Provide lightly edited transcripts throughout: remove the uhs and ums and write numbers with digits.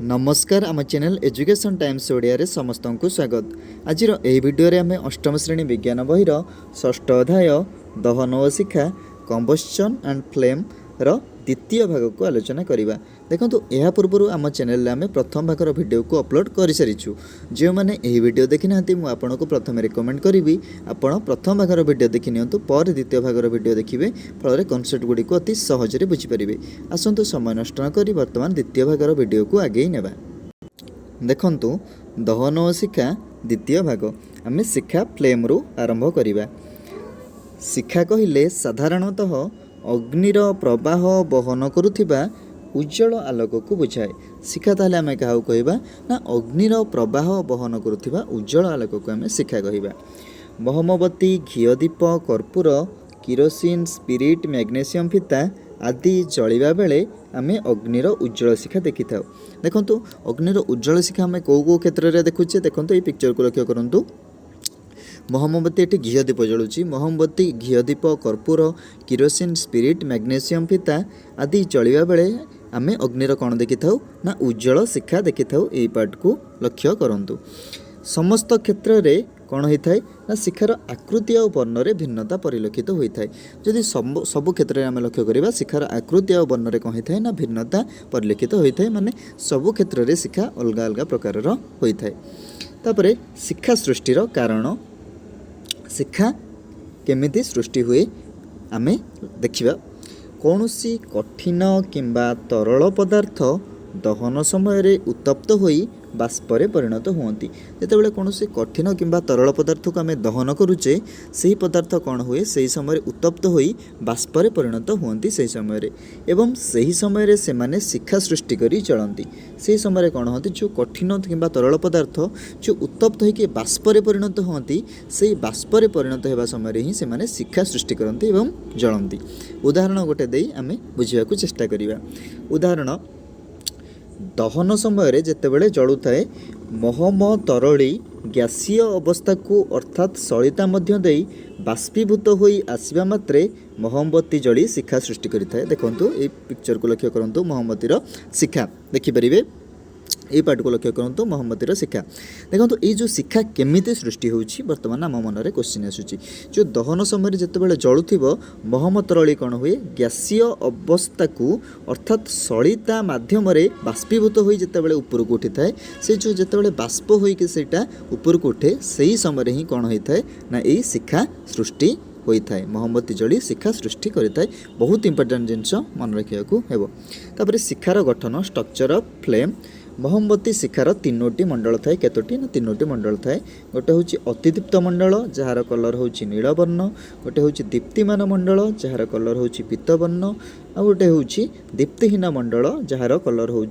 नमस्कार आम channel education times Odia रे समस्त को स्वागत। आज भिडियो रे आम अष्टम श्रेणी विज्ञान बहिर षष्ठ अध्याय दहन और शिक्षा कंबस्टन एंड फ्लेम रो द्वितीय भाग को आलोचना करवा। देखो यह पूर्व आम चैनल आम प्रथम भागर वीडियो को अपलोड कर सारीचु। जो मैंने यही वीडियो देखी ना मुझे को प्रथम रिकमेंड करी आपण प्रथम भागर वीडियो देखी नियंतु पर द्वितीय भागर वीडियो देखिए फल कनसेप्ट गुड़ी को अति सहजरे बुझीपारे। आसतु समय नष्ट न करी वर्तमान द्वितीय भागर वीडियो को आगे नेबा। देखंतु दहन और शिक्षा द्वितीय भाग आम शिक्षा फ्लेम रु आरंभ करवा। शिक्षा कहिले साधारणतः अग्निर प्रवाह बहन करुथिबा उज्जवल आलोक को बुझाए। शिक्षा ताले आम क्या कहवा ना अग्निर प्रवाह बहन करुथिबा उज्जवल आलोक को आम शिक्षा कहवा। मोहमबती घीदीप कर्पूर किरोसिन स्पिरिट मैग्नेशियम फिता आदि जलिबा बेले आमे अग्निर उज्जवल शिखा देखि था। देखंतु अग्निर उज्जवल शिखा आमे को क्षेत्र में देखुचे। देखंतु ये पिक्चर को लक्ष्य करंतु। मोहमबती एटी घीदीप जलुची। मोहमबती घीदीप कर्पूर किरोसिन स्पिरिट मैग्नेशियम फिता आदि जलिबा बेले आमे अग्निर कौन देखि थाउ ना उज्जवल शिखा देखि थाउ। एई पार्ट को लक्ष्य करंतु। समस्त क्षेत्र में कौन होता है ना शिखार आकृति और वर्ण में भिन्नता परिलक्षित होता है। जदि सबु क्षेत्र में आम लक्ष्य करवा शिखार आकृति और वर्ण में कौन होता है ना भिन्नता परिलक्षित होता है। माने सबु क्षेत्र में शिखा अलग अलग प्रकार होता है। तापरे शिक्षा सृष्टिर कारण शिक्षा केमिति सृष्टि हुए आमे देखिबा। कौनसी कठिन किंबा तरल पदार्थ दहन समय उत्तप्त होई बाष्परे परिणत हुअन्ति। जेतेबेले कौनसी कठिन किंबा तरल पदार्थ को आमे दहन करुचे सही पदार्थ कौन हुए सही समय उत्तप्त होई बाष्परे परिणत हुअन्ति सही समय एवं सही समय से माने शिक्षा सृष्टि करी चलती। सही समय कौन होती जो कठिन किंबा तरल पदार्थ जो उत्तप्त होइके बाष्परे परिणत हुअन्ति सही बाष्परे परिणत हेबा समय ही से माने शिक्षा सृष्टि करती एवं जलती। उदाहरण गोटे देई आमे बुझिया को चेष्टा करिवा। उदाहरण दहन समय जेतेबेले जलुए महम तरली गैसीय अवस्था को अर्थात सलिता मध्य देई बाष्पीभूत होई आसिबा मात्रे मोहमबत्ती जली शिखा सृष्टि करिथाए। देखंतु ए पिक्चर को लक्ष्य करंतु। मोहमबत्तीर शिखा देखि परिबे। ये पार्ट को लक्ष्य करूँ मोहमबत्तीर शिखा। देखो ये जो शिखा केमिति सृष्टि होउछि वर्तमान आम मन में क्वेश्चन आसुची। जो दहन समय जितेबाला जलुथिबो महमतरली कौन हुए गैसीय अवस्था को अर्थात सलिता माध्यम बाष्पीभूत होई जितेबाला ऊपर को उठी थाए से जो जितेबाला बाष्प होइके सेटा ऊपर को उठे सही समय ही कौन होता है ना यही शिखा सृष्टि होता है। मोहमबत्ती जली शिखा सृष्टि करता है। बहुत इंपोर्टेंट जिनस मन रखा हेबो। तापर शिखार गठन स्ट्रक्चर ऑफ फ्लेम। मोहमबत्ती शिखार तीनोटी मंडल थाए। केतोटी ना तीनोटी मंडल थाए। गोटे हूँ अतिदीप्त मंडल जार कलर हूँ नीलवर्ण। गोटे हूँ दीप्तिमान मंडल जार कलर हूँ पीतवर्ण। आ गोटे हूँ दीप्तिहीन मंडल जार कलर हूँ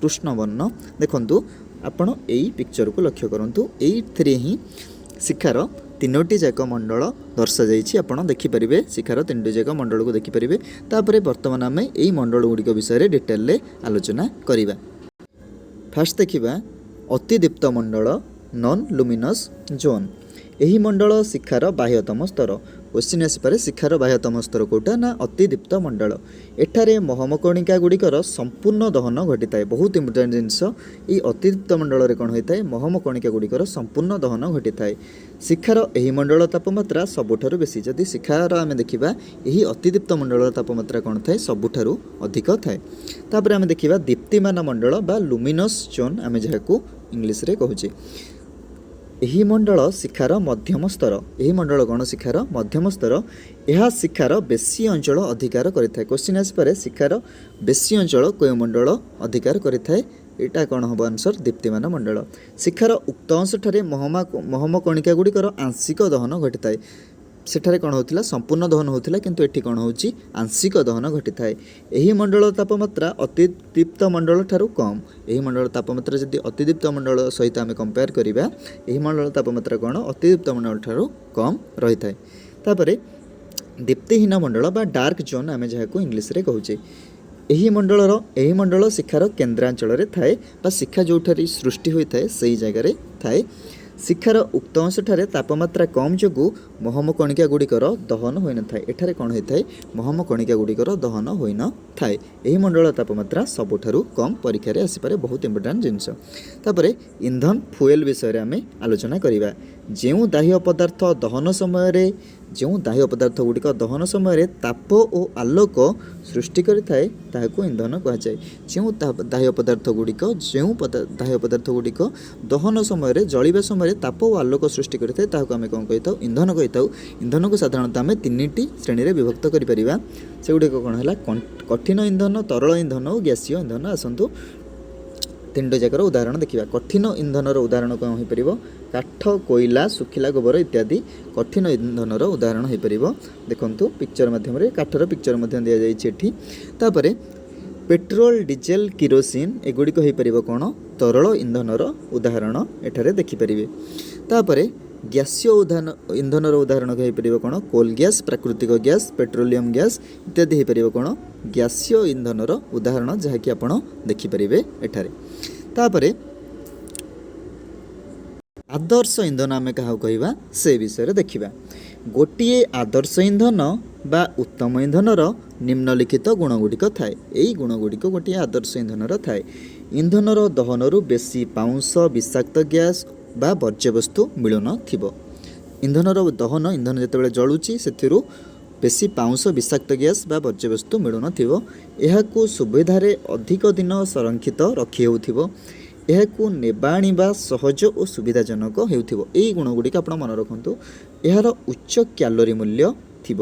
कृष्णवर्ण। देखंतु आपण एई पिक्चर को लक्ष्य करंतु। एई ही शिखार तीनोटी जाक मंडल दर्शा जाइछि। आपण देखिपारे शिखार तीनोटी जाक मंडल को देखिपारे। तापरे वर्तमान आम एई मंडल गुड़िक विषय डिटेल रे आलोचना करिबा। फास्ट देखिबा अतिदीप्त मंडल नॉन लुमिनस जोन। यही मंडल शिखार बाह्यतम स्तर। क्वेश्चन आसपे शिखार बाह्यतम स्तर कोटा ना अतिदीप्त मंडल। एठारे महमकणिका गुड़िकर संपूर्ण दहन घटी थाए। बहुत इंपोर्टेंट जिनस ये अतिदीप्त मंडल रे कौन होता है महमकणिका गुड़िकर संपूर्ण दहन घटी थाए। शिखार यही मंडल तापमात्रा सबुठारु बेसी। जदि शिखार आम देखा यही अतिदीप्त मंडल तापमात्रा कौन थाए सबुठारु अधिक थाए। तापर आम देखा दीप्तिमान मंडल बा लुमिनस जोन आम जहाँ इंग्लीश रे कहूचे। यही मंडल शिखार मध्यम स्तर। यही मंडल कौन शिखार मध्यम स्तर। यह शिखार बेसी अंचल अधिकार करिथाए। क्वेश्चन आसपे शिखार बेसी अंचल कोई मंडल अधिकार करिथाए एटा कौन हम आंसर दीप्तिमान मंडल। शिखार उक्त अंश ठारे महमकणिका गुड़िकर आंशिक दहन घटी थाए। सेठारे कौन होतिला संपूर्ण दहन होतिला किंतु एठी कौन होची आंशिक दहन घटी थाए। यही मंडल तापमात्रा अतिदीप्त मंडल ठारू कम। यही मंडल तापमात्रा जदि अतिदीप्त मंडल सहित आम कंपेयर करिबा यही मंडल तापमात्रा कौन अतिदीप्त मंडल ठारू कम रही थाए। तापरे दीप्तिहीन मंडल बा डार्क जोन आम जहाँ इंग्लीश रे कहूचे। यही मंडल शिखार केन्द्रांचल थाए बा शिखा जो सृष्टि होता है सही जगार थाए। ଶିଖାର ଉକ୍ତ ଅଂଶଠାରେ ତାପମାତ୍ରା କମ୍ ଯୋଗୁଁ ମହମ କଣିକା ଗୁଡ଼ିକର ଦହନ ହୋଇନଥାଏ। ଏଠାରେ କ'ଣ ହୋଇଥାଏ? ମହମ କଣିକା ଗୁଡ଼ିକର ଦହନ ହୋଇନଥାଏ। ଏହି ମଣ୍ଡଳ ତାପମାତ୍ରା ସବୁଠାରୁ କମ୍ ପରୀକ୍ଷାରେ ଆସିପାରେ, ବହୁତ ଇମ୍ପୋର୍ଟାଣ୍ଟ ଜିନିଷ। ତାପରେ ଇନ୍ଧନ ଫୁଏଲ୍ ବିଷୟରେ ଆମେ ଆଲୋଚନା କରିବା। ଯେଉଁ ଦାହ୍ୟ ପଦାର୍ଥ ଗୁଡ଼ିକ ଦହନ ସମୟରେ ତାପ ଓ ଆଲୋକ ସୃଷ୍ଟି କରିଥାଏ ତାହାକୁ ଇନ୍ଧନ କୁହାଯାଏ। ଯେଉଁ ଦାହ୍ୟ ପଦାର୍ଥ ଗୁଡ଼ିକ ଦହନ ସମୟରେ ଜଳିବା ସମୟରେ ତାପ ଓ ଆଲୋକ ସୃଷ୍ଟି କରିଥାଏ ତାହାକୁ ଆମେ କ'ଣ କହିଥାଉ? ଇନ୍ଧନ କହିଥାଉ। ଇନ୍ଧନକୁ ସାଧାରଣତଃ ଆମେ 3ଟି ଶ୍ରେଣୀରେ ବିଭକ୍ତ କରିପାରିବା। ସେଗୁଡ଼ିକ କ'ଣ ହେଲା? କଠିନ ଇନ୍ଧନ, ତରଳ ଇନ୍ଧନ ଓ ଗ୍ୟାସୀୟ ଇନ୍ଧନ। ଆସନ୍ତୁ 3ଟି ଯାକର ଉଦାହରଣ ଦେଖିବା। କଠିନ ଇନ୍ଧନର ଉଦାହରଣ କ'ଣ ହୋଇପାରିବ? କାଠ, କୋଇଲା, ଶୁଖିଲା ଗୋବର ଇତ୍ୟାଦି କଠିନ ଇନ୍ଧନର ଉଦାହରଣ ହୋଇପାରିବ। ଦେଖନ୍ତୁ ପିକ୍ଚର ମାଧ୍ୟମରେ, କାଠର ପିକ୍ଚର ମଧ୍ୟ ଦିଆଯାଇଛି ଏଠି। ତାପରେ ପେଟ୍ରୋଲ, ଡିଜେଲ, କିରୋସିନ ଏଗୁଡ଼ିକ ହୋଇପାରିବ କ'ଣ? ତରଳ ଇନ୍ଧନର ଉଦାହରଣ ଏଠାରେ ଦେଖିପାରିବେ। ତାପରେ ଗ୍ୟାସୀୟ ଇନ୍ଧନର ଉଦାହରଣ ହୋଇପାରିବ କ'ଣ? କୋଲ ଗ୍ୟାସ୍, ପ୍ରାକୃତିକ ଗ୍ୟାସ୍, ପେଟ୍ରୋଲିୟମ ଗ୍ୟାସ୍ ଇତ୍ୟାଦି ହୋଇପାରିବ କ'ଣ? ଗ୍ୟାସୀୟ ଇନ୍ଧନର ଉଦାହରଣ, ଯାହାକି ଆପଣ ଦେଖିପାରିବେ ଏଠାରେ। ତାପରେ ଆଦର୍ଶ ଇନ୍ଧନ ଆମେ କାହାକୁ କହିବା ସେ ବିଷୟରେ ଦେଖିବା। ଗୋଟିଏ ଆଦର୍ଶ ଇନ୍ଧନ ବା ଉତ୍ତମ ଇନ୍ଧନର ନିମ୍ନଲିଖିତ ଗୁଣଗୁଡ଼ିକ ଥାଏ। ଏହି ଗୁଣଗୁଡ଼ିକ ଗୋଟିଏ ଆଦର୍ଶ ଇନ୍ଧନର ଥାଏ। ଇନ୍ଧନର ଦହନରୁ ବେଶୀ ପାଉଁଶ, ବିଷାକ୍ତ ଗ୍ୟାସ୍ ବା ବର୍ଜ୍ୟବସ୍ତୁ ମିଳୁନଥିବ। ଇନ୍ଧନର ଦହନ, ଇନ୍ଧନ ଯେତେବେଳେ ଜଳୁଛି ସେଥିରୁ ବେଶୀ ପାଉଁଶ, ବିଷାକ୍ତ ଗ୍ୟାସ୍ ବା ବର୍ଜ୍ୟବସ୍ତୁ ମିଳୁନଥିବ। ଏହାକୁ ସୁବିଧାରେ ଅଧିକ ଦିନ ସଂରକ୍ଷିତ ରଖି ହେଉଥିବ। ଏହାକୁ ନେବା ଆଣିବା ସହଜ ଓ ସୁବିଧାଜନକ ହେଉଥିବ। ଏହି ଗୁଣଗୁଡ଼ିକ ଆପଣ ମନେ ରଖନ୍ତୁ। ଏହାର ଉଚ୍ଚ କ୍ୟାଲୋରୀ ମୂଲ୍ୟ ଥିବ।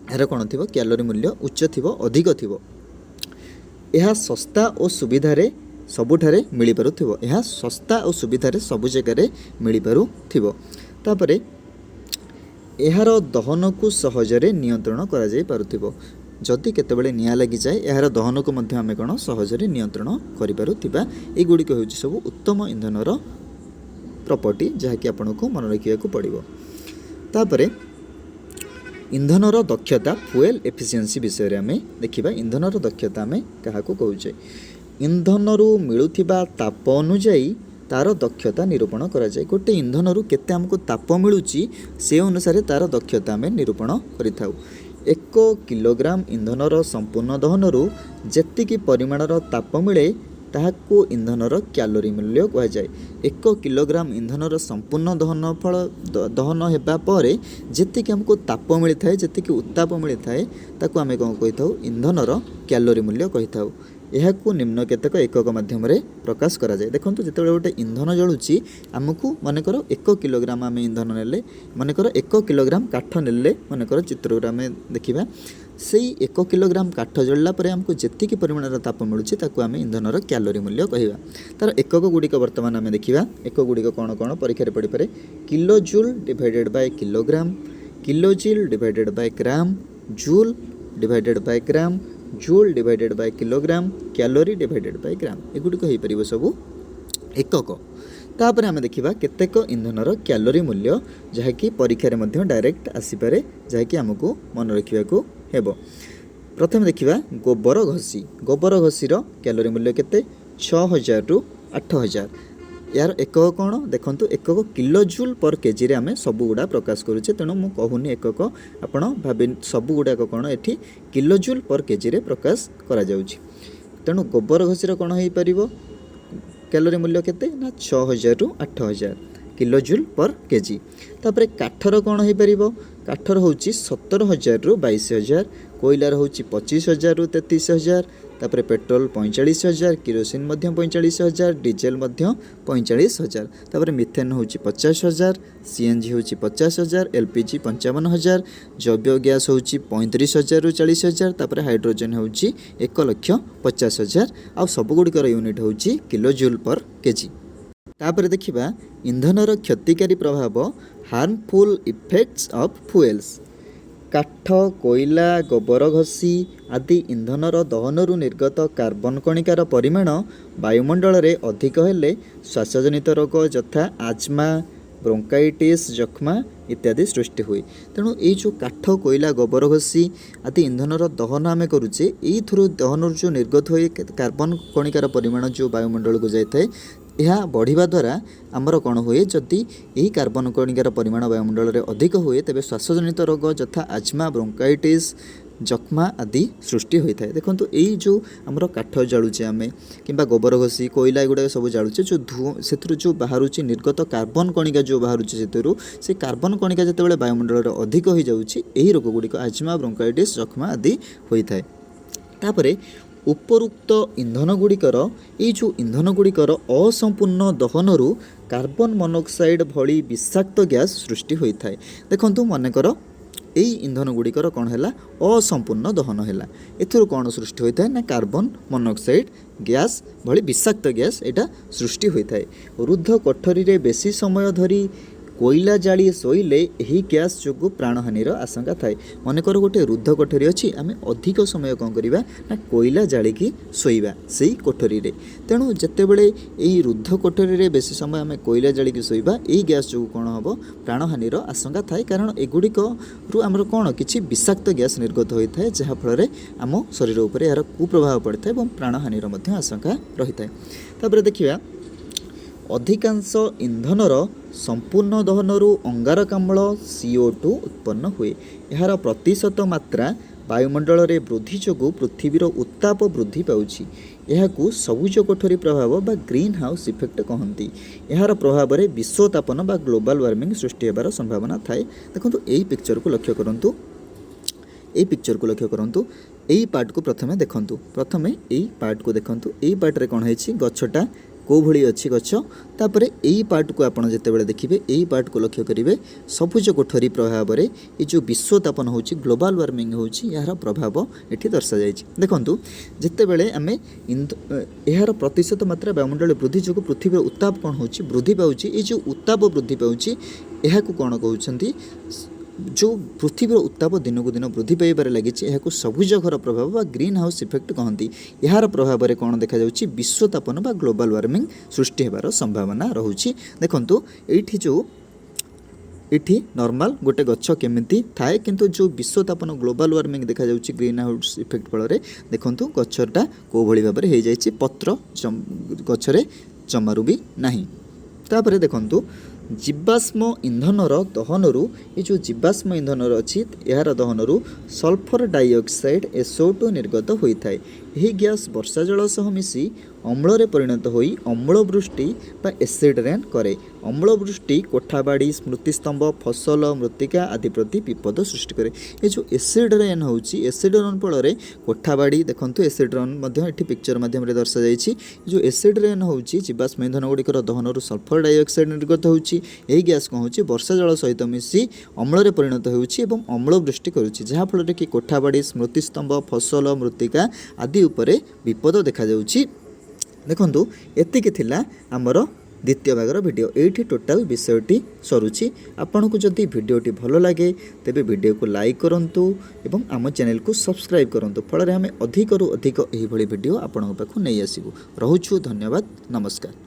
ଏହାର କ'ଣ ଥିବ? କ୍ୟାଲୋରୀ ମୂଲ୍ୟ ଉଚ୍ଚ ଥିବ, ଅଧିକ ଥିବ। ଏହା ଶସ୍ତା ଓ ସୁବିଧାରେ ସବୁଠାରେ ମିଳିପାରୁଥିବ। ଏହା ଶସ୍ତା ଓ ସୁବିଧାରେ ସବୁ ଜାଗାରେ ମିଳିପାରୁଥିବ। ତାପରେ ଏହାର ଦହନକୁ ସହଜରେ ନିୟନ୍ତ୍ରଣ କରାଯାଇପାରୁଥିବ। ଯଦି କେତେବେଳେ ନିଆଁ ଲାଗିଯାଏ ଏହାର ଦହନକୁ ମଧ୍ୟ ଆମେ କ'ଣ ସହଜରେ ନିୟନ୍ତ୍ରଣ କରିପାରୁଥିବା। ଏଗୁଡ଼ିକ ହେଉଛି ସବୁ ଉତ୍ତମ ଇନ୍ଧନର ପ୍ରପର୍ଟି, ଯାହାକି ଆପଣଙ୍କୁ ମନେ ରଖିବାକୁ ପଡ଼ିବ। ତାପରେ ଇନ୍ଧନର ଦକ୍ଷତା, ଫୁଏଲ୍ ଏଫିସିଏନ୍ସି ବିଷୟରେ ଆମେ ଦେଖିବା। ଇନ୍ଧନର ଦକ୍ଷତା ଆମେ କାହାକୁ କହୁଛେ? ଇନ୍ଧନରୁ ମିଳୁଥିବା ତାପ ଅନୁଯାୟୀ ତା'ର ଦକ୍ଷତା ନିରୂପଣ କରାଯାଏ। ଗୋଟିଏ ଇନ୍ଧନରୁ କେତେ ଆମକୁ ତାପ ମିଳୁଛି ସେ ଅନୁସାରେ ତା'ର ଦକ୍ଷତା ଆମେ ନିରୂପଣ କରିଥାଉ। 1 କିଲୋଗ୍ରାମ ଇନ୍ଧନର ସମ୍ପୂର୍ଣ୍ଣ ଦହନରୁ ଯେତିକି ପରିମାଣର ତାପ ମିଳେ ତାହାକୁ ଇନ୍ଧନର କ୍ୟାଲୋରୀ ମୂଲ୍ୟ କୁହାଯାଏ। 1 କିଲୋଗ୍ରାମ ଇନ୍ଧନର ସମ୍ପୂର୍ଣ୍ଣ ଦହନ ହେବା ପରେ ଯେତିକି ଆମକୁ ତାପ ମିଳିଥାଏ, ଯେତିକି ଉତ୍ତାପ ମିଳିଥାଏ ତାକୁ ଆମେ କ'ଣ କହିଥାଉ? ଇନ୍ଧନର କ୍ୟାଲୋରୀ ମୂଲ୍ୟ କହିଥାଉ। ଏହାକୁ ନିମ୍ନ କେତେକ ଏକକ ମାଧ୍ୟମରେ ପ୍ରକାଶ କରାଯାଏ। ଦେଖନ୍ତୁ, ଯେତେବେଳେ ଗୋଟେ ଇନ୍ଧନ ଜଳୁଛି ଆମକୁ ମନେକର 1 କିଲୋଗ୍ରାମ ଆମେ ଇନ୍ଧନ ନେଲେ, ମନେକର 1 କିଲୋଗ୍ରାମ କାଠ ନେଲେ, ମନେକର ଚିତ୍ରରେ ଆମେ ଦେଖିବା। ସେଇ 1 କିଲୋଗ୍ରାମ କାଠ ଜଳିଲା ପରେ ଆମକୁ ଯେତିକି ପରିମାଣର ତାପ ମିଳୁଛି ତାକୁ ଆମେ ଇନ୍ଧନର କ୍ୟାଲୋରୀ ମୂଲ୍ୟ କହିବା। ତା'ର ଏକକ ଗୁଡ଼ିକ ବର୍ତ୍ତମାନ ଆମେ ଦେଖିବା। ଏକକ ଗୁଡ଼ିକ କ'ଣ କ'ଣ ପରୀକ୍ଷାରେ ପଡ଼ିପାରେ? Kilo joule divided by kilogram, kilo joule divided by gram, joule divided by gram, joule divided by kilogram, calorie divided by gram. ଏଗୁଡ଼ିକ ହୋଇପାରିବ ସବୁ ଏକକ। ତାପରେ ଆମେ ଦେଖିବା କେତେକ ଇନ୍ଧନର କ୍ୟାଲୋରୀ ମୂଲ୍ୟ, ଯାହାକି ପରୀକ୍ଷାରେ ମଧ୍ୟ ଡାଇରେକ୍ଟ ଆସିପାରେ, ଯାହାକି ଆମକୁ ମନେ ରଖିବାକୁ ହେବ। ପ୍ରଥମେ ଦେଖିବା ଗୋବର ଘଷି। ଗୋବର ଘଷିର କ୍ୟାଲୋରୀ ମୂଲ୍ୟ କେତେ? 6000ରୁ 8000। ଏହାର ଏକକ କ'ଣ? ଦେଖନ୍ତୁ, ଏକକ କିଲୋ ଜୁଲ୍ ପର କେଜିରେ ଆମେ ସବୁଗୁଡ଼ା ପ୍ରକାଶ କରୁଛେ, ତେଣୁ ମୁଁ କହୁନି ଏକକ, ଆପଣ ଭାବି ସବୁଗୁଡ଼ାକ କ'ଣ ଏଠି କିଲୋ ଜୁଲ୍ ପର କେଜିରେ ପ୍ରକାଶ କରାଯାଉଛି। ତେଣୁ ଗୋବର ଘଷିର କ'ଣ ହୋଇପାରିବ? କ୍ୟାଲୋରୀ ମୂଲ୍ୟ କେତେ? ନା 6000ରୁ 8000 କିଲୋ ଜୁଲ୍ ପର କେଜି। ତାପରେ କାଠର କ'ଣ ହୋଇପାରିବ? କାଠର ହେଉଛି 17000ରୁ 22000, କୋଇଲାର ହେଉଛି 25000ରୁ 33000, ତାପରେ ପେଟ୍ରୋଲ 45000, କିରୋସିନ ମଧ୍ୟ 45000, ଡିଜେଲ ମଧ୍ୟ 45000, ତାପରେ ମିଥେନ୍ ହେଉଛି 50000, ସିଏନ୍ଜି ହେଉଛି 50000, ଏଲ୍ପିଜି 55000, ଜୈବ ଗ୍ୟାସ୍ ହେଉଛି 35000ରୁ 40000, ତାପରେ ହାଇଡ୍ରୋଜେନ୍ ହେଉଛି 1,50,000, ଆଉ ସବୁଗୁଡ଼ିକର ୟୁନିଟ୍ ହେଉଛି କିଲୋ ଜୁଲ୍ ପର କେଜି। ତାପରେ ଦେଖିବା ଇନ୍ଧନର କ୍ଷତିକାରୀ ପ୍ରଭାବ, ହାର୍ମଫୁଲ୍ ଇଫେକ୍ଟସ୍ ଅଫ୍ ଫୁଏଲ୍ସ। କାଠ, କୋଇଲା, ଗୋବର ଘଷି ଆଦି ଇନ୍ଧନର ଦହନରୁ ନିର୍ଗତ କାର୍ବନ କଣିକାର ପରିମାଣ ବାୟୁମଣ୍ଡଳରେ ଅଧିକ ହେଲେ ଶ୍ୱାସଜନିତ ରୋଗ ଯଥା ଆଜ୍ମା, ବ୍ରୋଙ୍କାଇଟିସ୍, ଯକ୍ଷ୍ମା ଇତ୍ୟାଦି ସୃଷ୍ଟି ହୁଏ। ତେଣୁ ଏଇ ଯେଉଁ କାଠ, କୋଇଲା, ଗୋବର ଘଷି ଆଦି ଇନ୍ଧନର ଦହନ ଆମେ କରୁଛେ, ଏଇଥିରୁ ଦହନରୁ ଯେଉଁ ନିର୍ଗତ ହୁଏ କାର୍ବନ କଣିକାର ପରିମାଣ ଯେଉଁ ବାୟୁମଣ୍ଡଳକୁ ଯାଇଥାଏ ଏହା बढ़िया द्वारा आमर कौन हुए जदि यही कार्बन कणिकार परिमाण वायुमंडल में अधिक हुए तेज श्वासजनित रोग यथा आज्मा ब्रोंकाइटिस जख्मा आदि सृष्टि होता है। देखो यही जो आमर काठ जालुचे आम कि गोबर घसी कोईला गुड़ाक सब जालुचे जो धूँ से जो बाहर निर्गत कार्बन कणिका जो बाहर से कार्बन कणिका जिते वायुमंडल में अधिक हो जाऊँगी यही रोग गुड़िक आज्मा ब्रोंकाइटिस जख्मा आदि होता है। तापर उपरोक्त इंधन गुड़िकर ये जो इंधन गुड़िकर असंपूर्ण दहनरू कार्बन मोनोक्साइड भली विषाक्त गैस सृष्टि होता है। देखो मनकर यही इंधन गुड़िकर कौन है असंपूर्ण दहन है एथुर कौन सृष्टि होता है ना कार्बन मोनोक्साइड गैस भली विषाक्त गैस यहाँ सृष्टि होता है। रुद्ध कोठरी रे बेसी समय धरी कोईला जाली शोले यही गैस जो प्राणहानिर आशंका थाए। मनकर गोटे रुद्ध कोठरी अच्छी आम अधिक समय कौन करवा ना कोईला जालिकी शोवा से कोठरी रे तेणु जितेबले यही रुद्ध कोठरी रे बेसी समय आम कोईला जालिकी शोवा यही गैस जो कौन हम प्राणहानिर आशंका थाए कारण एगुड़िक रु आमर कौन किसी विषाक्त गैस निर्गत होता है जहाँफल आम शरीर उपर यार कुप्रभाव पड़ता है और प्राणहानिर आशंका रही है। तापर देखिए अधिकांश इंधनर संपूर्ण दहनरू अंगारकाम्ल CO2 उत्पन्न हुए। यार प्रतिशत मात्रा वायुमंडल रे वृद्धि जोगु पृथ्वीर उत्ताप वृद्धि पाउछि। यहाकू सबुज कोठरी प्रभाव बा ग्रीन हाउस इफेक्ट कहती। यार प्रभाव में विश्वतापन बा ग्लोबल वार्मिंग सृष्टि होबार संभावना थाए। देखो यही पिक्चर को लक्ष्य करंतु यही पार्ट को प्रथमे देखंतु प्रथमे यही पार्ट को देखंतु यही पार्ट रे कोन हैछि गछटा को भली अच्छी गछ तापर यही पार्ट को आपड़ जिते देखिए यही पार्ट को लक्ष्य करेंगे सबुज कोठरी प्रभाव में ये जो विश्वतापन हो ग्लोबल वार्मिंग हो यार प्रभाव ये दर्शा जाए। देखो जितेबले आम यार प्रतिशत मात्रा वायुमंडल वृद्धि जो पृथ्वी उत्ताप कौन हो वृद्धि पाँच ये जो उत्ताप वृद्धि पाँच यह कौन कहते जो पृथ्वीर उत्ताप दिन को दिन वृद्धि पाइबार लगी सबुज घर प्रभाव बा ग्रीन हाउस इफेक्ट कहती। यार प्रभाव में कौन देखा विश्वतापन बा ग्लोबल वार्मिंग सृष्टि होबार संभावना रहुछि। देखंतु एठी जो इठी नॉर्मल गोटे गछ केमिति थाए किंतु जो विश्वतापन ग्लोबल वार्मिंग देखा जाउछि ग्रीन हाउस इफेक्ट फल देखंतु गछटा को भली भाबरे हे जाइछि पत्र गछरे जमारू भी नाही। तापर देखंतु जीवाश्म इंधनर दहनरू ये जो जीवाश्म इंधनर अच्छी यार दहनरू सल्फर डाइऑक्साइड SO2 निर्गत होता है। यही गैस वर्षा जल सह मिसी अम्ल परिणत होई अम्ल वृष्टि बा एसिड रेन करे। अम्ल वृष्टि कोठाबाड़ी स्मृतिस्तंभ फसल मृत्तिका आदि प्रति विपद सृष्टि करे। ये जो एसिड रेन होची एसिड रेन फल कोठाबाड़ी देखंतु एसिड रेन ये पिक्चर माध्यम दर्शा जाइछि। जो एसिड रेन होची जीवाश्म इंधन गुड़िकर दहनरू सल्फर डाइऑक्साइड निर्गत होची यही गैस कौन हो वर्षा जल सहित मिसी अम्ल परिणत होउछि एवं अम्ल वृष्टि करुछि जहाँफल कि कोठाबाड़ी स्मृतिस्तंभ फसल मृत्तिका आदि उपरे विपद देखा जाउछि। देखंतु एतिकी थिला आमर द्वितीय भागर वीडियो एठी टोटाल विषयटी सरुछि। आपनको जदि वीडियोटी भलो लागे तेबे वीडियो को लाइक करंतु एवं आम चैनल को सब्सक्राइब करंतु फल रे हमें अधिक रु अधिक एही भली वीडियो आपनक पाखु नै आसीबु। रहुछु धन्यवाद नमस्कार।